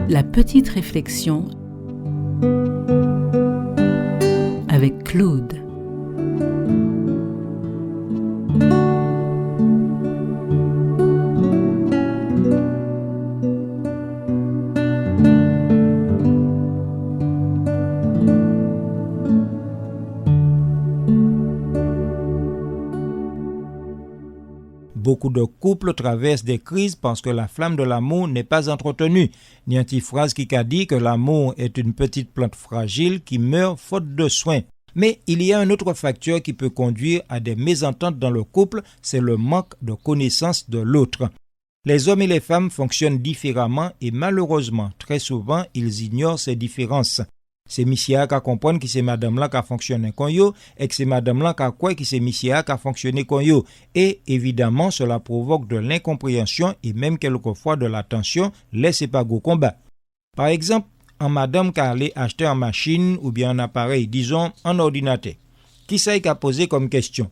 La petite réflexion avec Claude. Beaucoup de couples traversent des crises parce que la flamme de l'amour n'est pas entretenue. Ni une phrase qui a dit que l'amour est une petite plante fragile qui meurt faute de soins. Mais il y a un autre facteur qui peut conduire à des mésententes dans le couple, c'est le manque de connaissance de l'autre. Les hommes et les femmes fonctionnent différemment et malheureusement, très souvent, ils ignorent ces différences. C'est monsieur qui comprendre que c'est madame là qui a fonctionné comme yo et que c'est madame là qui a quoi que c'est monsieur qui a fonctionné comme yo, et évidemment cela provoque de l'incompréhension et même quelquefois de la tension, laissez pas go combat. Par exemple, un madame qui a allé acheter une machine ou bien un appareil, disons un ordinateur. Qui ça il a posé comme question?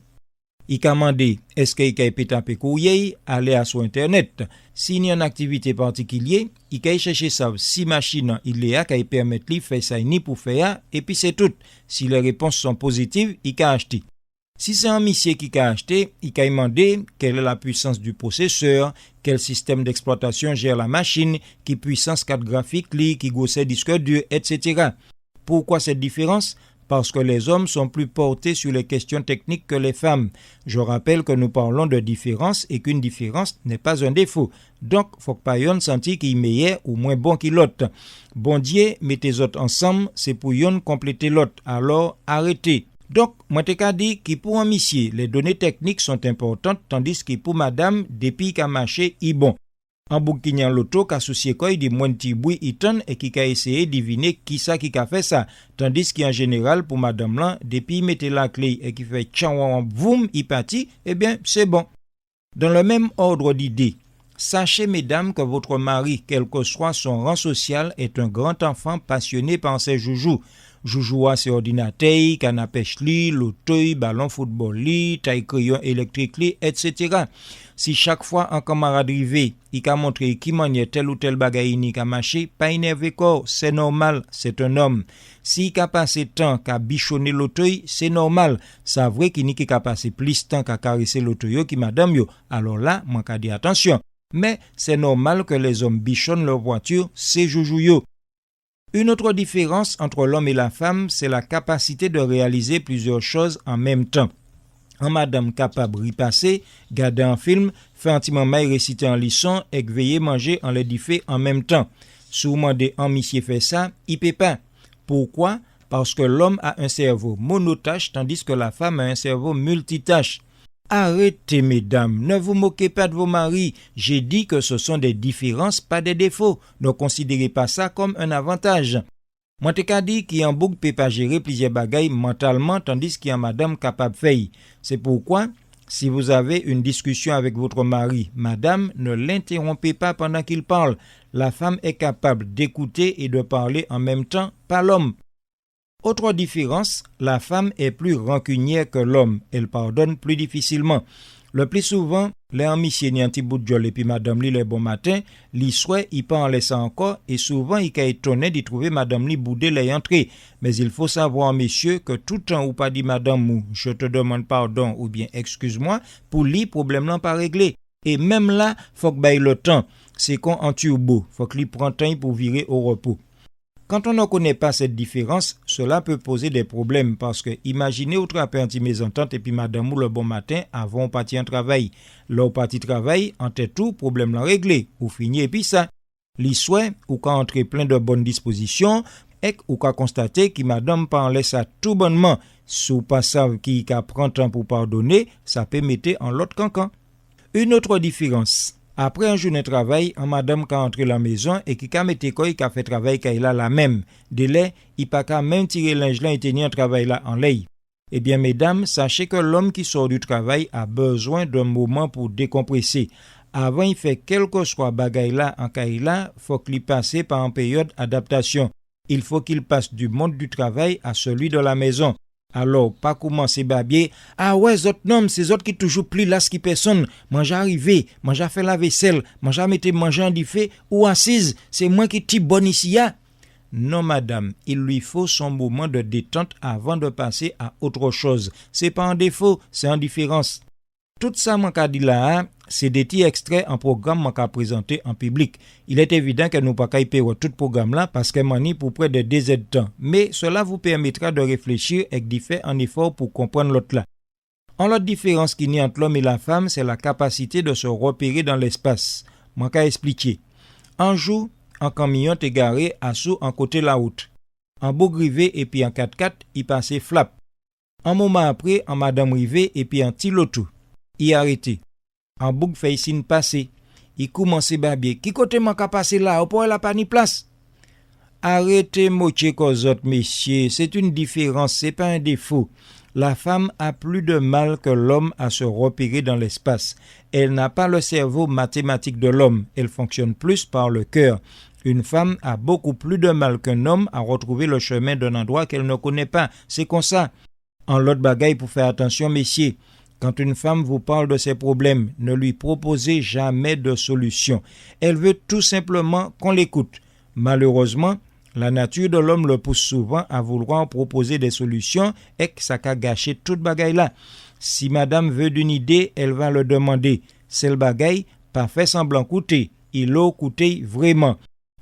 Il a demandé est-ce qu'il a pu taper courrier, aller à son internet. S'il y a une activité particulière, il a cherché ça si machine il y a qui permettent de faire ça ni pour faire et puis c'est tout. Si les réponses sont positives, il a acheté. Si c'est un monsieur qui a acheté, il a demandé quelle est la puissance du processeur, quel système d'exploitation gère la machine, quelle puissance carte graphique, qui gosse disque dur, etc. Pourquoi cette différence? Parce que les hommes sont plus portés sur les questions techniques que les femmes. Je rappelle que nous parlons de différence et qu'une différence n'est pas un défaut. Donc, faut que pas yon senti qu'il est meilleur ou moins bon que l'autre. Bon Dieu, mettez les autres ensemble, c'est pour yon compléter l'autre. Alors, arrêtez. Donc, moi t'ai dit que pour un monsieur, les données techniques sont importantes, tandis que pour madame, depuis qu'à marché, il bon. En bouquinant l'auto, qu'a soucié quoi, il dit moins petit bruit, il tonne et qui a essayé de deviner qui ça qui a fait ça. Tandis qu'en général, pour madame là, depuis il mettait la clé et qui fait tchouam, boum, il partit, eh bien, c'est bon. Dans le même ordre d'idée, sachez, mesdames, que votre mari, quel que soit son rang social, est un grand enfant passionné par ses joujoux. Joujou à ses ordinateurs, canapé li, l'auteuil, ballon football li, taille crayon électrique li, etc. Si chaque fois un camarade rivé, il a montré qui maniait tel ou tel bagaille ni a marché, pas énervé corps, c'est normal, c'est un homme. Si il a passé temps qu'à bichonner l'auteuil, c'est normal. C'est vrai qu'il n'y a passé plus temps qu'à caresser l'auteuil qui madame yo. Alors là, moi qu'a dit attention. Mais c'est normal que les hommes bichonnent leur voiture, c'est joujou yo. Une autre différence entre l'homme et la femme, c'est la capacité de réaliser plusieurs choses en même temps. Un madame capable d'y passer, garder un film, faire un petit moment réciter en leçon et veiller manger en l'édifié en même temps. Si vous demandez un monsieur fait ça, il peut pas. Pourquoi? Parce que l'homme a un cerveau monotâche tandis que la femme a un cerveau multitâche. Arrêtez, mesdames, ne vous moquez pas de vos maris. J'ai dit que ce sont des différences, pas des défauts. Ne considérez pas ça comme un avantage. Moi, t'ai dit qu'il y a un bouc peut pas gérer plusieurs bagailles mentalement, tandis qu'il y a madame capable de faire. C'est pourquoi, si vous avez une discussion avec votre mari, madame, ne l'interrompez pas pendant qu'il parle. La femme est capable d'écouter et de parler en même temps, pas l'homme. Autre différence, la femme est plus rancunière que l'homme. Elle pardonne plus difficilement. Le plus souvent, les amis ni un petit bout de jol et puis madame li le bon matin, li souhait il pas en laisser encore et souvent il est étonné d'y trouver madame li boudé les entrées. Mais il faut savoir, messieurs, que tout temps ou pas dit madame ou je te demande pardon ou bien excuse-moi, pour lui problème là pas réglé. Et même là, faut que baille le temps. C'est qu'on en turbo, faut que lui prend temps pour virer au repos. Quand on ne connaît pas cette différence, cela peut poser des problèmes parce que imaginez outre un petit mésentente et puis madame ou le bon matin avant partir en travail. Là parti travail, en tête tout, problème là réglé. Ou fini et puis ça. L'histoire ou quand entrer plein de bonnes dispositions et ou quand constater que madame pas en laisse ça tout bonnement. Sous pas savent qui prend temps pour pardonner, ça peut mettre en l'autre cancan. Une autre différence. Après un journée de travail, un madame qui a entré la maison et qui a mis quoi, qui a fait travail qu'il a la même. Délai, il pas qu'à même tirer linge là et tenir un travail là en l'air. Eh bien, mesdames, sachez que l'homme qui sort du travail a besoin d'un moment pour décompresser. Avant, il fait quelque soit bagaille là en caïla, faut qu'il passe par une période d'adaptation. Il faut qu'il passe du monde du travail à celui de la maison. Alors, pas commencer babier. Ah ouais, zot nom, c'est zot qui toujours plus las qui personne. Moi j'arrivé, moi j'ai fait la vaisselle, moi j'ai mis manger en diffé ou assise, c'est moi qui t'y bonne ici ya. Non madame, il lui faut son moment de détente avant de passer à autre chose. C'est pas un défaut, c'est une différence. Tout ça mon ka dit là, c'est des petits extraits en programme mon ka présenté en public. Il est évident que nous pas qu'à payer tout programme là parce que mani pour près de 2 heures de temps. Mais cela vous permettra de réfléchir et de faire un effort pour comprendre l'autre là. En l'autre différence qu'il y a entre l'homme et la femme, c'est la capacité de se repérer dans l'espace. Mon ka expliquer. Un jour, un camion t'est garé à sous en côté la route. En bouc rivé et puis en 4x4, il passait flap. Un moment après, en madame rivé et puis en tilotou. Il arrêté. En bouc fait signe passer. Il commence babier. Qui côté man ka passer là, ou pour la pas ni place? Arrêtez moitié cause autres messieurs, c'est une différence, c'est pas un défaut. La femme a plus de mal que l'homme à se repérer dans l'espace. Elle n'a pas le cerveau mathématique de l'homme, elle fonctionne plus par le cœur. Une femme a beaucoup plus de mal qu'un homme à retrouver le chemin d'un endroit qu'elle ne connaît pas. C'est comme ça. En l'autre bagaille pour faire attention messieurs. Quand une femme vous parle de ses problèmes, ne lui proposez jamais de solution. Elle veut tout simplement qu'on l'écoute. Malheureusement, la nature de l'homme le pousse souvent à vouloir proposer des solutions et que ça a gâché toute bagaille là. Si madame veut d'une idée, elle va le demander. C'est le bagaille, pas fait semblant coûter. Il a coûté vraiment.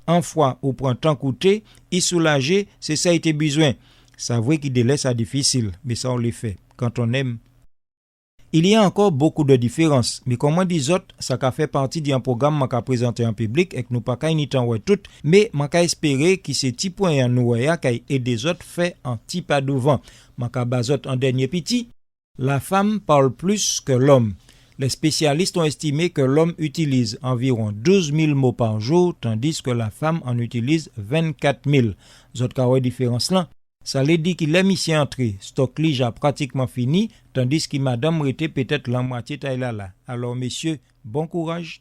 En fois ou prend temps coûter, il soulager, c'est ça été besoin. Ça vrai qu'il délaisse ça difficile, mais ça on le fait quand on aime. Il y a encore beaucoup de différences, mais comme on dit autres, ça a fait partie d'un programme que j'ai présenté en public et que nous pas qu'à y temps tout, mais je espérer que ces petits points en nous et des autres fait un petit pas devant. Je basot en dernier petit, la femme parle plus que l'homme. Les spécialistes ont estimé que l'homme utilise environ 12 000 mots par jour, tandis que la femme en utilise 24 000. Zot ka wè différence là. Ça les dit qu'il est mis entré, stock lige a pratiquement fini, tandis que madame était peut-être la moitié taille là. Alors messieurs, bon courage.